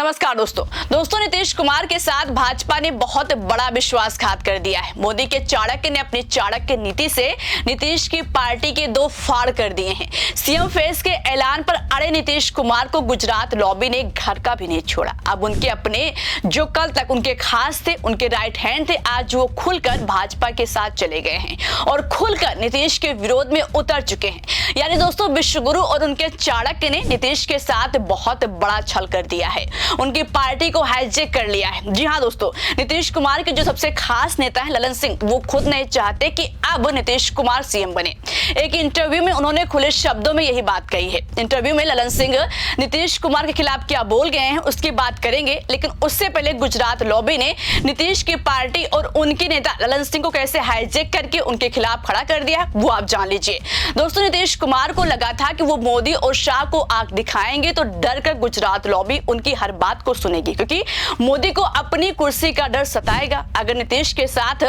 नमस्कार दोस्तों नीतीश कुमार के साथ भाजपा ने बहुत बड़ा विश्वासघात कर दिया है। मोदी के चाणक्य ने अपनी चाणक्य नीति से नीतीश की पार्टी के दो फाड़ कर दिए हैं। सीएम फेस के ऐलान पर अड़े नीतीश कुमार को गुजरात लॉबी ने घर का भी नहीं छोड़ा। अब उनके अपने जो कल तक उनके खास थे, उनके राइट हैंड थे, आज वो खुलकर भाजपा के साथ चले गए हैं और खुलकर नीतीश के विरोध में उतर चुके हैं। यानी दोस्तों विश्वगुरु और उनके चाणक्य ने नीतीश के साथ बहुत बड़ा छल कर दिया है, उनकी पार्टी को हाईजैक कर लिया है। जी हाँ दोस्तों, नीतीश कुमार के जो सबसे खास नेता है ललन सिंह, वो खुद नहीं चाहते कि अब नीतीश कुमार सीएम बने। एक इंटरव्यू में उन्होंने खुले शब्दों में यही बात कही है। इंटरव्यू में ललन सिंह नीतीश कुमार के खिलाफ क्या बोल गए हैं उसकी बात करेंगे, लेकिन उससे पहले गुजरात लॉबी ने नीतीश की पार्टी और उनके नेता ललन सिंह को कैसे हाईजैक करके उनके खिलाफ खड़ा कर दिया वो आप जान लीजिए। दोस्तों नीतीश कुमार को लगा था कि वो मोदी और शाह को आंख दिखाएंगे तो डर कर गुजरात लॉबी उनकी हर बात को सुनेगी, क्योंकि मोदी को अपनी कुर्सी का डर सताएगा। अगर नीतीश के साथ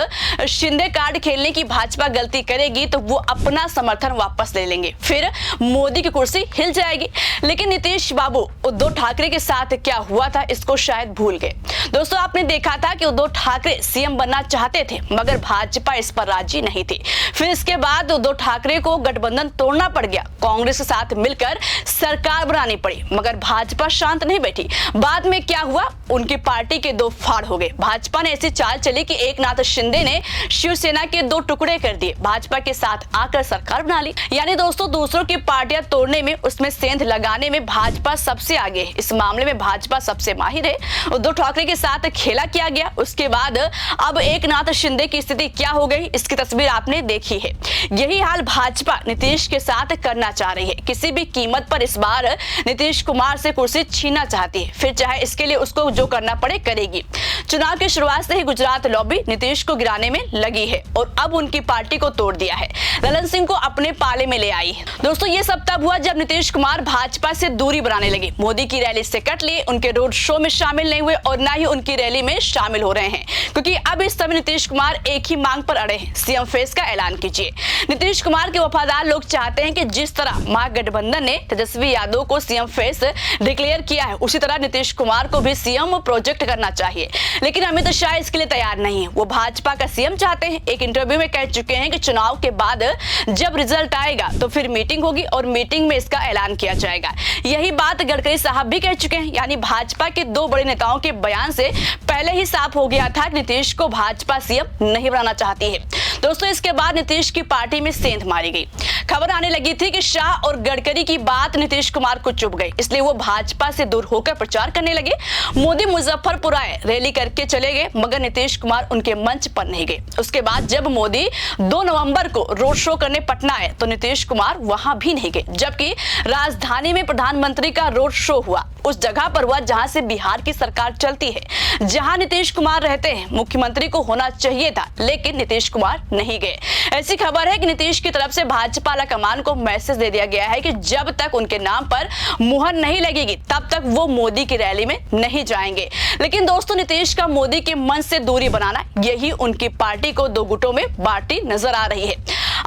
शिंदे कार्ड खेलने की भाजपा गलती करेगी तो वो अपना समर्थन वापस ले लेंगे, फिर मोदी की कुर्सी हिल जाएगी। लेकिन नीतीश बाबू उद्धव ठाकरे के साथ क्या हुआ था इसको शायद भूल गए। दोस्तों आपने देखा था कि उद्धव ठाकरे सीएम बनना चाहते थे मगर भाजपा इस पर राजी नहीं थी। फिर इसके बाद उद्धव ठाकरे को गठबंधन तोड़ना पड़ गया, कांग्रेस के साथ मिलकर सरकार बनानी पड़ी, मगर भाजपा शांत नहीं बैठी। बाद में क्या हुआ, उनकी पार्टी के दो फाड़ हो गए। भाजपा ने ऐसी चाल चली कि एकनाथ शिंदे ने शिवसेना के दो टुकड़े कर दिए, भाजपा के साथ आकर सरकार बना ली। यानी दोस्तों दूसरों की पार्टियां तोड़ने में, उसमें सेंध लगाने में भाजपा सबसे आगे है। इस मामले में भाजपा सबसे माहिर है। उद्धव ठाकरे के साथ खेला किया गया, उसके बाद अब एकनाथ शिंदे की स्थिति क्या हो गई इसकी तस्वीर आपने देखी है। यही हाल भाजपा नीतीश के साथ करना चाह रही है। किसी भी कीमत पर इस बार नीतीश कुमार से कुर्सी छीनना चाहती है, फिर चाहे इसके लिए उसको जो करना पड़े करेगी। चुनाव की शुरुआत से ही गुजरात लॉबी नीतीश को गिराने में लगी है और अब उनकी पार्टी को तोड़ दिया है, ललन सिंह को अपने पाले में ले आई है। दोस्तों ये सब तब हुआ जब नीतीश कुमार भाजपा से दूरी बनाने लगे। मोदी की रैली से कट लिए, उनके रोड शो में शामिल नहीं हुए और ना ही उनकी रैली में शामिल हो रहे हैं, क्योंकि अब इस समय नीतीश कुमार एक ही मांग पर अड़े हैं, सीएम फेस का ऐलान कीजिए। नीतीश कुमार के वफादार लोग चाहते हैं कि जिस तरह महागठबंधन ने तेजस्वी यादव को सीएम फेस डिक्लेयर किया है, उसी तरह नीतीश कुमार को भी सीएम प्रोजेक्ट करना चाहिए। लेकिन अमित शाह इसके लिए तैयार नहीं है, वो भाजपा का सीएम चाहते हैं। एक इंटरव्यू में कह चुके हैं कि चुनाव के बाद जब रिजल्ट आएगा तो फिर मीटिंग होगी और मीटिंग में इसका ऐलान किया जाएगा। यही बात गडकरी साहब भी कह चुके हैं। यानी भाजपा के दो बड़े नेताओं के बयान से पहले ही साफ हो गया था कि नीतीश को भाजपा सीएम नहीं बनाना चाहती है। दोस्तों इसके बाद नीतीश की पार्टी में सेंध मारी गई। खबर आने लगी थी कि शाह और गडकरी की बात नीतीश कुमार को चुभ गई, इसलिए वो भाजपा से दूर होकर प्रचार करने लगे। मोदी मुजफ्फरपुर आए, रैली करके चले गए, मगर नीतीश कुमार उनके मंच पर नहीं गए। उसके बाद जब मोदी 2 नवंबर को रोड शो करने पटना आए तो नीतीश कुमार वहां भी नहीं गए, जबकि राजधानी में प्रधानमंत्री का रोड शो हुआ उस जगह पर हुआ जहां से बिहार की सरकार चलती है, जहां नीतीश कुमार रहते हैं। मुख्यमंत्री को होना चाहिए था, लेकिन नीतीश कुमार नहीं गए। ऐसी खबर है कि नीतीश की तरफ से भाजपा कमान को मैसेज दे दिया गया है कि जब तक उनके नाम पर मुहर नहीं लगेगी तब तक वो मोदी की रैली में नहीं जाएंगे। लेकिन दोस्तों नीतीश का मोदी के मन से दूरी बनाना, यही उनकी पार्टी को दो गुटों में बांटी नजर आ रही है।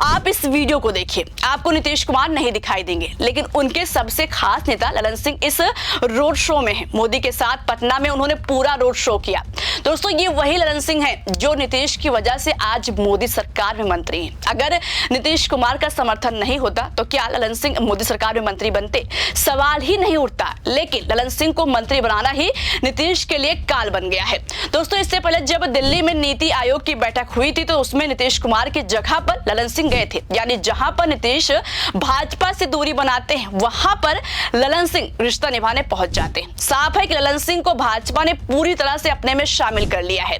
आप इस वीडियो को देखिए, आपको नीतीश कुमार नहीं दिखाई देंगे, लेकिन उनके सबसे खास नेता ललन सिंह इस रोड शो में है। मोदी के साथ पटना में उन्होंने पूरा रोड शो किया। दोस्तों ये वही ललन सिंह है जो नीतीश की वजह से आज मोदी सरकार में मंत्री हैं। अगर नीतीश कुमार का समर्थन नहीं होता तो क्या ललन सिंह मोदी सरकार में मंत्री बनते, सवाल ही नहीं उठता। लेकिन ललन सिंह को मंत्री बनाना ही नीतीश के लिए काल बन गया है। दोस्तों इससे पहले जब दिल्ली में नीति आयोग की बैठक हुई थी तो उसमें नीतीश कुमार की जगह पर ललन सिंह गए थे। यानी जहां पर नीतीश भाजपा से दूरी बनाते हैं वहां पर ललन सिंह रिश्ता निभाने पहुंच जाते हैं। साफ है कि ललन सिंह को भाजपा ने पूरी तरह से अपने में शामिल कर लिया है।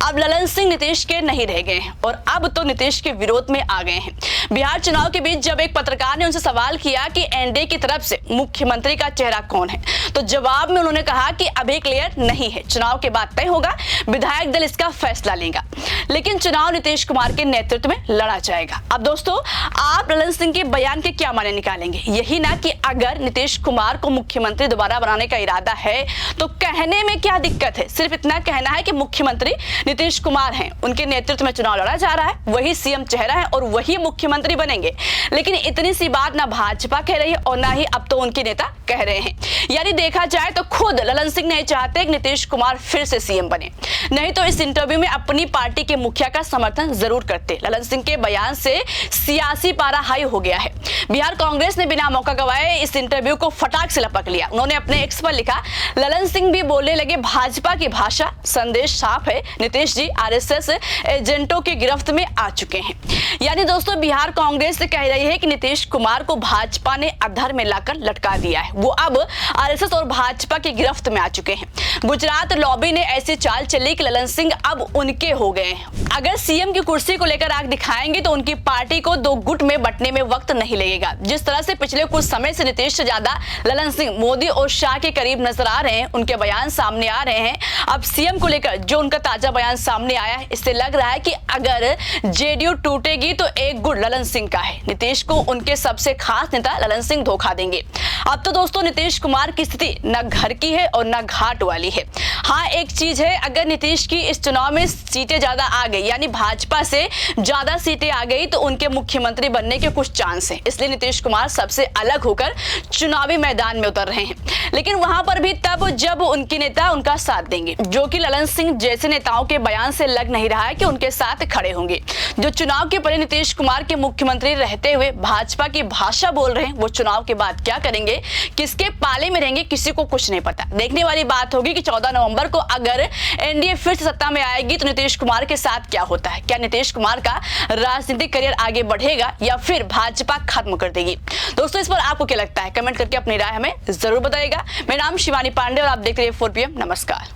अब ललन सिंह नीतीश के नहीं रह गए हैं और अब तो नीतीश के विरोध में आ गए हैं। बिहार चुनाव के बीच जब एक पत्रकार ने उनसे सवाल किया कि एनडीए की तरफ से मुख्यमंत्री का चेहरा कौन है, तो जवाब में उन्होंने कहा कि अभी क्लियर नहीं है, चुनाव के बाद तय होगा, विधायक दल इसका फैसला लेगा। लेकिन चुनाव नीतीश कुमार के नेतृत्व में लड़ा जाएगा। अब दोस्तों, आप ललन सिंह के बयान के क्या माने निकालेंगे? यही ना कि अगर नीतीश कुमार को मुख्यमंत्री दोबारा बनाने का इरादा है तो कहने में क्या दिक्कत है? सिर्फ इतना कहना है कि मुख्यमंत्री नीतीश कुमार हैं, उनके नेतृत्व में चुनाव लड़ा जा रहा है, वही सीएम चेहरा है और वही मुख्यमंत्री बनेंगे। लेकिन इतनी सी बात ना भाजपा कह रही है और ना ही अब तो उनके नेता कह रहे हैं। यानी देखा जाए तो खुद ललन सिंह नहीं चाहते कि नीतीश कुमार फिर से सीएम बने, नहीं तो इस इंटरव्यू में अपनी पार्टी के मुखिया का समर्थन जरूर करते। ललन सिंह के बयान से सियासी पारा हाई हो गया है। बिहार कांग्रेस ने बिना मौका गवाए इस इंटरव्यू को फटाक से लपक लिया। उन्होंने अपने एक्स पर लिखा, ललन सिंह भी बोलने लगे भाजपा की भाषा, संदेश साफ है, नीतीश जी आरएसएस एजेंटों की गिरफ्त में आ चुके हैं। यानी दोस्तों, बिहार कांग्रेस कह रही है कि नीतीश कुमार को भाजपा ने अधर में लाकर लटका दिया है, वो अब आरएसएस और भाजपा की गिरफ्त में आ चुके हैं। गुजरात लॉबी ने ऐसी चाल चली कि ललन सिंह अब उनके हो गए हैं। अगर सीएम की कुर्सी को लेकर आग दिखाएंगे तो उनकी पार्टी को दो गुट में बंटने में वक्त नहीं लगेगा। जिस तरह से पिछले कुछ समय से नीतीश से ज्यादा ललन सिंह मोदी और शाह के करीब नजर आ रहे हैं, उनके बयान सामने आ रहे हैं। अब सीएम को लेकर जो उनका ताजा बयान सामने आया है, इससे लग रहा है कि अगर जेडीयू टूटेगी तो एक गुट ललन सिंह का है। नीतीश को उनके सबसे खास नेता ललन सिंह धोखा देंगे। अब तो दोस्तों, नीतीश कुमार की स्थिति न घर की है और न घाट वाली है। हाँ, एक चीज है, अगर नीतीश की इस चुनाव में सीटें ज्यादा आ गई, यानी भाजपा से ज्यादा सीटें आ गई, तो उनके मुख्यमंत्री बनने के कुछ चांस हैं। इसलिए नीतीश कुमार सबसे अलग होकर चुनावी मैदान में उतर रहे हैं। लेकिन वहां पर भी तब जब उनके नेता उनका साथ देंगे, जो कि ललन सिंह जैसे नेताओं के बयान से लग नहीं रहा है कि उनके साथ खड़े होंगे। जो चुनाव के पहले नीतीश कुमार के मुख्यमंत्री रहते हुए भाजपा की भाषा बोल रहे हैं, वो चुनाव के बाद क्या करेंगे, किसके पाले में रहेंगे, किसी को कुछ नहीं पता। देखने वाली बात होगी कि 14 नवंबर को अगर एनडीए फिर से सत्ता में आएगी तो नीतीश कुमार के साथ क्या होता है। क्या नीतीश कुमार का राजनीतिक करियर आगे बढ़ेगा या फिर भाजपा खत्म कर देगी? दोस्तों, इस पर आपको क्या लगता है? कमेंट करके अपनी राय हमें जरूर बताइएगा। मेरा नाम शिवानी पांडे और आप देख रहे हैं 4PM। नमस्कार।